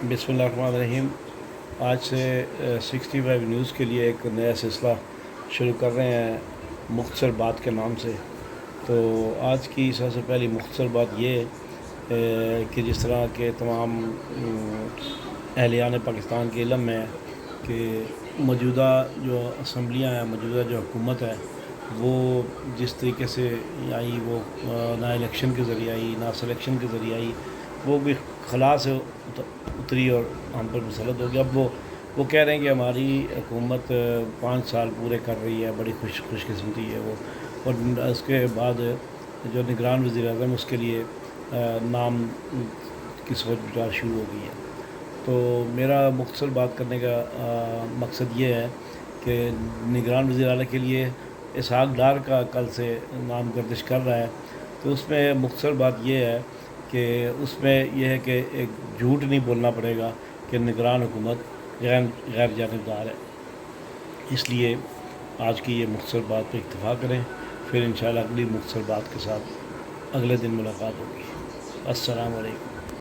बिस्मिल्लाहिर्रहमानिर्रहीम। आज से 65 न्यूज़ के लिए एक नया सिलसिला शुरू कर रहे हैं मुख्तसर बात के नाम से। तो आज की सबसे पहली मुख्तसर बात ये कि जिस तरह के तमाम अहलियान पाकिस्तान के इल्म में कि मौजूदा जो असम्बलियाँ हैं, मौजूदा जो हुकूमत है, वो जिस तरीके से आई, वो ना इलेक्शन के ज़रिए आई, ना सिलेक्शन के ज़रिए आई, वो भी खला से उतरी और हम पर मुसलत हो गया। अब वो कह रहे हैं कि हमारी हुकूमत 5 साल पूरे कर रही है, बड़ी खुशकिस्मती है वो। और उसके बाद जो निगरान वज़ीर-ए-आज़म, उसके लिए नाम की सोच विचार शुरू हो गई है। तो मेरा मुख्तसर बात करने का मकसद ये है कि निगरान वज़ीर-ए-आला के लिए इसहाक डार का कल से नाम गर्दिश कर रहा है। तो उसमें मुख्तसर बात ये है कि उसमें यह है कि एक झूठ नहीं बोलना पड़ेगा कि निगरान हुकूमत गैर जानिबदार है। इसलिए आज की ये मुख्तसर बात पर इत्तफ़ा करें, फिर इंशाअल्लाह अगली मुख्तसर बात के साथ अगले दिन मुलाकात होगी। अस्सलामु अलैकुम।